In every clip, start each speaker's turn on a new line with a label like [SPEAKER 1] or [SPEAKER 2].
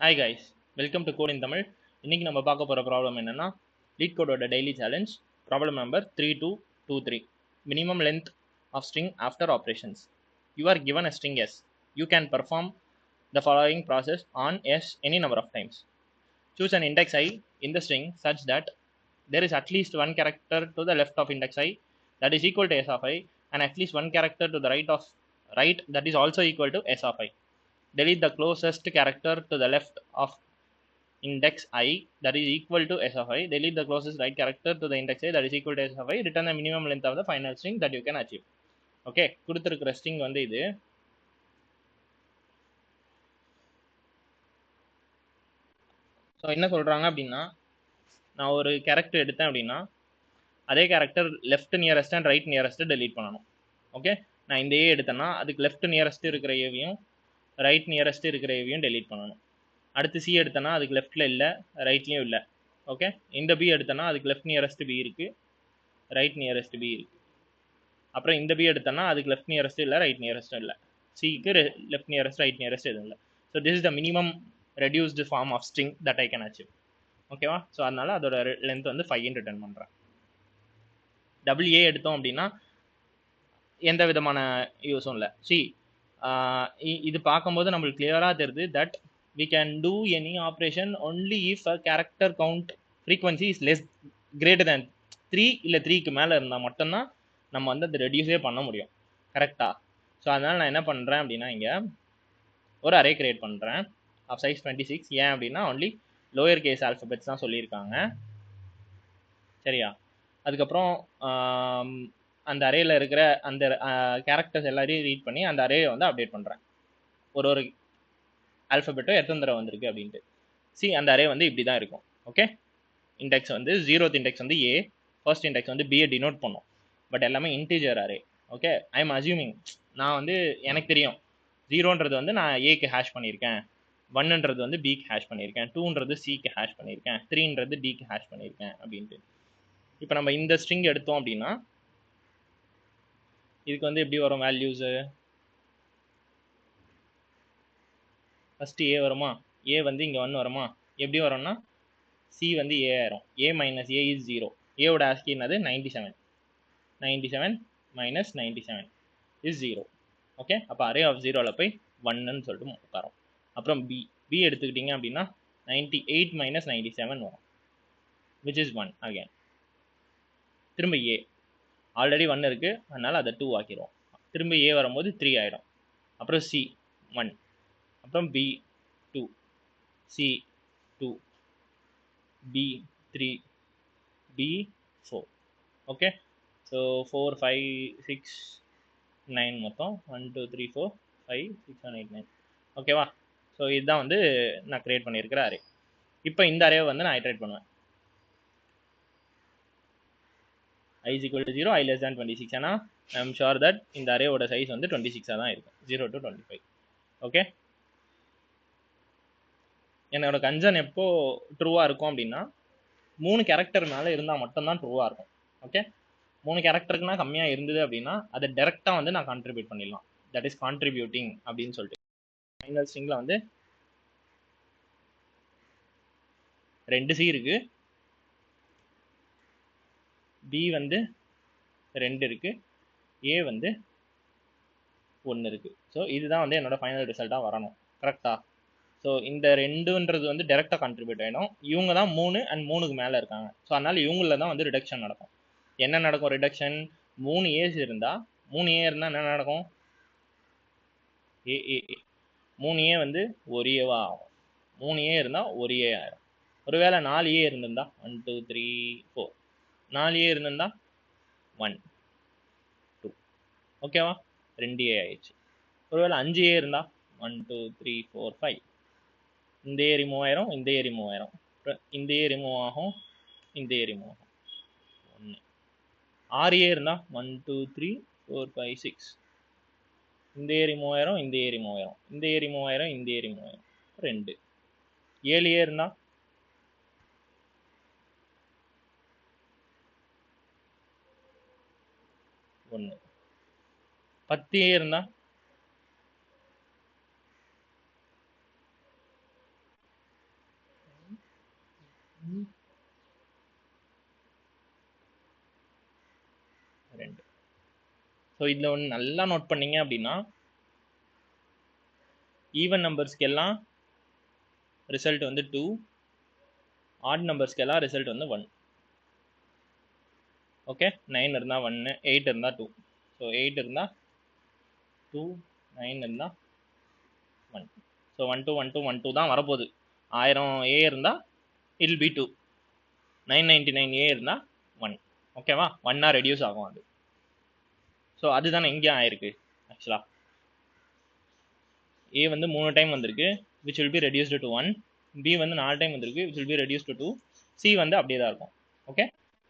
[SPEAKER 1] Hi guys, welcome to Code in Tamil. இன்னைக்கு நம்ம பார்க்க போற ப்ராப்ளம் என்னன்னா லீட் கோடோட daily challenge problem number 3223 minimum length of string after operations. You are given a string s. You can perform the following process on s any number of times. Choose an index I in the string such that there is at least one character to the left of index I that is equal to s of I and at least one character to the right that is also equal to s of I. Delete the closest character to the left of index I that is equal to s of I. Delete the closest right character to the index I that is equal to s of I. Return the minimum length of the final string that you can achieve. Okay, கொடுத்திருக்கிற string வந்து இது. So என்ன சொல்றாங்க அப்படின்னா, நான் ஒரு character எடுத்தேன் அப்படின்னா அதே character left nearest and right nearest delete பண்ணணும். ஓகே, நான் இந்த ஏ எடுத்தேன்னா அதுக்கு லெஃப்ட் நியரஸ்ட் இருக்கிற ஏவையும் ரைட் நியரஸ்ட் இருக்கிற ஏவையும் டெலீட் பண்ணணும். அடுத்து சி எடுத்தேன்னா அதுக்கு லெஃப்ட்ல இல்லை ரைட்லையும் இல்லை. ஓகே, இந்த பி எடுத்தேன்னா அதுக்கு லெஃப்ட் நியரஸ்ட் பி இருக்கு ரைட் நியரஸ்ட் பி இருக்கு. அப்புறம் இந்த பி எடுத்தோன்னா அதுக்கு லெஃப்ட் நியரஸ்ட் இல்லை ரைட் நியரஸ்ட் இல்லை. சிக்கு லெஃப்ட் நியரஸ்ட் ரைட் நியரஸ்ட் எதுவும் இல்லை. So this is the minimum reduced form of string that I can achieve. ஓகேவா? ஸோ அதனால அதோட லென்த் வந்து 5 ரிட்டர்ன் பண்ணுறேன். டபுள் ஏ எடுத்தோம் அப்படின்னா எந்த விதமான யூஸும் இல்லை. சி இது பார்க்கும்போது நம்மளுக்கு கிளியராக தெரியுது that we can do any operation only if a character count frequency is less greater than 3 இல்லை 3க்கு மேலே இருந்தால் மட்டும்தான் நம்ம வந்து அதை ரெடியூஸே பண்ண முடியும். கரெக்டா? ஸோ அதனால் நான் என்ன பண்ணுறேன் அப்படின்னா இங்கே ஒரு அரே கிரியேட் பண்ணுறேன் ஆஃப் சைஸ் 26. ஏன் அப்படின்னா ஒன்லி லோயர் கேஸ் ஆல்ஃபபெட்ஸ் தான் சொல்லியிருக்காங்க. சரியா? அதுக்கப்புறம் அந்த அரேயில் இருக்கிற அந்த கேரக்டர்ஸ் எல்லாரையும் ரீட் பண்ணி அந்த அரேயை வந்து அப்டேட் பண்ணுறேன். ஒரு ஆல்ஃபபெட்டும் எத்தனை தடவை வந்திருக்கு அப்படின்ட்டு. சி அந்த அரே வந்து இப்படி தான் இருக்கும். ஓகே, இண்டெக்ஸ் வந்து 0th இண்டெக்ஸ் வந்து ஏ, ஃபர்ஸ்ட் இண்டெக்ஸ் வந்து பியை டினோட் பண்ணும். பட் எல்லாமே integer array. Okay, I am assuming நான் வந்து எனக்கு தெரியும் 0ன்றது வந்து நான் ஏக்கு ஹேஷ் பண்ணியிருக்கேன், 1ன்றது வந்து பிக்கு ஹேஷ் பண்ணியிருக்கேன், 2ன்றது சிக்கு ஹேஷ் பண்ணியிருக்கேன், 3ன்றது டிக்கு ஹேஷ் பண்ணியிருக்கேன் அப்படின்ட்டு. இப்போ நம்ம இந்த ஸ்ட்ரிங் எடுத்தோம் அப்படின்னா இதுக்கு வந்து எப்படி வரும் வேல்யூஸு? ஃபஸ்ட்டு ஏ வருமா? ஏ வந்து இங்கே 1 வருமா? எப்படி வரும்னா சி வந்து ஏ ஆயிரும். ஏ மைனஸ் ஏ இஸ் 0. ஏவோட ஆஸ்கி என்னது? 97. 97 மைனஸ் 97 இஸ் 0. ஓகே, அப்போ அரே ஆஃப் 0ல் போய் 1ன்னு சொல்லிட்டு உட்காரோம். அப்புறம் பி எடுத்துக்கிட்டிங்க அப்படின்னா 98 மைனஸ் 97 வரும், விச் இஸ் 1 அகேன். திரும்ப ஏ ஆல்ரெடி 1 இருக்குது அதனால் அதை 2 ஆக்கிடுவோம். திரும்ப ஏ வரும்போது 3 ஆகிடும். அப்புறம் சி 1, அப்புறம் b 2, c 2, b 3, b 4. Okay, so 4 5 6 9 மொத்தம் 1 2 3 4 5 6 7 8 9. ஓகேவா? ஸோ இதுதான் வந்து நான் கிரியேட் பண்ணியிருக்கிற அரே. இப்போ இந்த அரேவை வந்து நான் ஐட்ரேட் பண்ணுவேன். I is equal to 0, I less than 26. ஏன்னா ஐ எம் ஷுர் தட் இந்த அரேவோட சைஸ் வந்து 26 தான் இருக்கும், 0 to 25. ஓகே, என்னோட கன்சர்ன் எப்போ ட்ரூவாக இருக்கும் அப்படின்னா 3 கேரக்டர் மேலே இருந்தால் மட்டும்தான் ட்ரூவாக இருக்கும். ஓகே, 3 கேரக்டருக்குனா கம்மியாக இருந்தது அப்படின்னா அதை டேரெக்டாக வந்து நான் கான்ட்ரிபியூட் பண்ணிடலாம். தட் இஸ் கான்ட்ரிபியூட்டிங் அப்படின்னு சொல்லிட்டு. ஃபைனல் ஸ்ட்ரிங்கில் வந்து 2 சி இருக்கு, பி வந்து 2 இருக்கு, ஏ வந்து 1 இருக்கு. ஸோ இதுதான் வந்து என்னோட ஃபைனல் ரிசல்ட்டாக வரணும். கரெக்டா? ஸோ இந்த 2ன்றது வந்து டேரெக்டாக கான்ட்ரிபியூட் ஆகிடும். இவங்க தான் 3 அண்ட் 3க்கு மேலே இருக்காங்க. ஸோ அதனால் இவங்களில் தான் வந்து ரிடக்ஷன் நடக்கும். என்ன நடக்கும் ரிடக்ஷன்? 3 ஏஸ் இருந்தால் 3 ஏ இருந்தால் என்ன நடக்கும்? ஏ 3 ஏ வந்து ஒரு ஏவா ஆகும். 3 ஏ இருந்தால் ஒரு ஏ ஆயிடும். ஒருவேளை 4 ஏ இருந்திருந்தா 1 2 3 4 4 ஏ இருந்திருந்தா 1 2. ஓகேவா? 2 ஏ ஆயிடுச்சு. ஒருவேளை 5 ஏ இருந்தா 1 2 3 4 5. இந்த ஏ ரிமூவ் ஆயிரும், இந்த ஏ ரிமூவ் ஆயிரும், இந்த ஏ ரிமூவ் ஆகும், இந்த ஏ ரிமூவ் ஆகும். 1 6 ஏ இருந்தா 1 2 3 4 5 6. இந்த ஏ ரிமூவ் ஆயிரும், இந்த ஏ ரிமூவ் ஆயிரும், இந்த ஏ ரிமூவ் ஆயிரும், இந்த ஏ ரிமூவ் ஆயிரும். 2 7 ஏ இருந்தா 1 10 ஏ இருந்தா ஸோ இதில் ஒன்று நல்லா நோட் பண்ணீங்க அப்படின்னா ஈவன் நம்பர்ஸ்க்கு எல்லாம் ரிசல்ட் வந்து 2, ஆட் நம்பர்ஸ்க்கு எல்லாம் ரிசல்ட் வந்து 1. ஓகே, 9 இருந்தால் 1, 8 இருந்தால் 2. ஸோ 8 இருந்தால் 2, 9 இருந்தால் 1. ஸோ 1 2 1 2 1 2 தான் வரப்போகுது. 1000 A இருந்தால் இட் வில் பி 2, 999 A இருந்தால் 1. ஓகேவா, 1 ரெடியூஸ் ஆகும் அது. ஸோ அதுதானே இங்கே ஆயிருக்கு. ஆக்சுவலாக A வந்து 3 டைம் வந்திருக்கு, which will be reduced to 1. B வந்து 4 டைம் வந்திருக்கு, which will be reduced to 2. C வந்து அப்படியே தான் இருக்கும். ஓகே,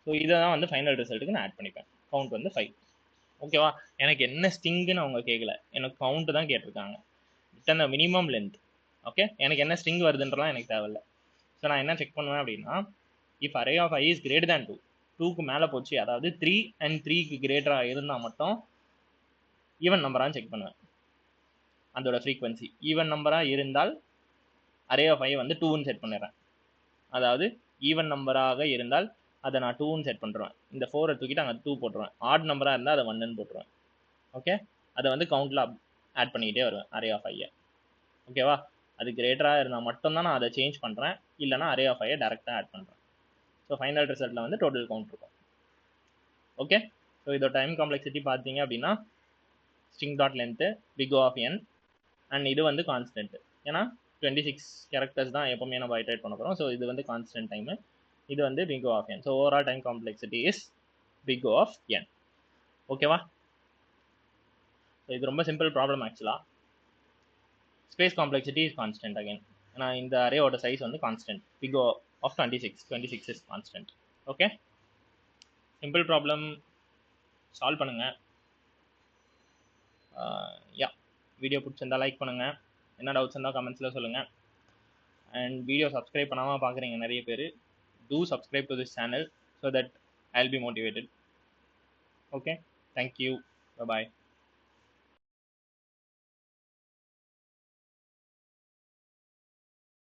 [SPEAKER 1] ஸோ இதை தான் வந்து ஃபைனல் ரிசல்ட்டுக்கு நான் ஆட் பண்ணிப்பேன். கவுண்ட் வந்து 5. ஓகேவா, எனக்கு என்ன ஸ்ட்ரிங்குன்னு அவங்க கேட்கல, எனக்கு கவுண்ட் தான் கேட்டிருக்காங்க. இத்தனை மினிமம் லென்த். ஓகே, எனக்கு என்ன ஸ்ட்ரிங் வருதுன்றலாம் எனக்கு தேவையில்லை. ஸோ நான் என்ன செக் பண்ணுவேன் அப்படின்னா, if array of I is greater than 2, 2க்கு மேலே போச்சு, அதாவது 3 and 3க்கு கிரேட்டராக இருந்தால் மட்டும் ஈவன் நம்பரான்னு செக் பண்ணுவேன். அதோட ஃப்ரீக்வன்சி ஈவன் நம்பராக இருந்தால் அரே ஆஃப் I வந்து 2ன்னு செட் பண்ணிடுறேன். அதாவது ஈவன் நம்பராக இருந்தால் அதை நான் 2ன்னு செட் பண்ணுறேன். இந்த 4 தூக்கிட்டு அங்கே 2 போட்டுருவேன். ஆட் நம்பராக இருந்தால் அதை 1ன்னு போட்டுருவேன். ஓகே, அதை வந்து கவுண்டில் ஆட் பண்ணிக்கிட்டே வருவேன் அரே ஆஃப் ஐயை. ஓகேவா, அது கிரேட்டராக இருந்தால் மட்டும்தான் நான் அதை சேஞ்ச் பண்ணுறேன், இல்லைனா அரே ஆஃப் ஐயை டேரெக்டாக ஆட் பண்ணுறேன். ஸோ ஃபைனல் ரிசல்ட்டில் வந்து டோட்டல் கவுண்ட் இருக்கும். ஓகே, ஸோ இதோட டைம் காம்ப்ளெக்சிட்டி பார்த்தீங்க அப்படின்னா string dot length big O of n, and இது வந்து கான்ஸ்டன்ட். ஏன்னா 26 கேரக்டர்ஸ் தான் எப்பவுமே நம்ம ஐட்ரேட் பண்ண போகிறோம். ஸோ இது வந்து கான்ஸ்டன்ட் டைமு, இது வந்து big O of n. So overall time complexity is big O of n. ஓகேவா, ஸோ இது ரொம்ப சிம்பிள் ப்ராப்ளம் ஆக்சுவலாக. Space complexity is constant again. ஏன்னா இந்த அரேயோட சைஸ் வந்து constant, big O of 26 is constant. Okay, simple problem solve பண்ணுங்கள். யா, video பிடிச்சிருந்தா like பண்ணுங்கள், என்ன டவுட்ஸ் இருந்தால் கமெண்ட்ஸில் சொல்லுங்கள். அண்ட் வீடியோ சப்ஸ்கிரைப் பண்ணாமல் பார்க்குறீங்க நிறைய பேர், two subscribe to this channel so that I will be motivated. Okay, thank you, bye.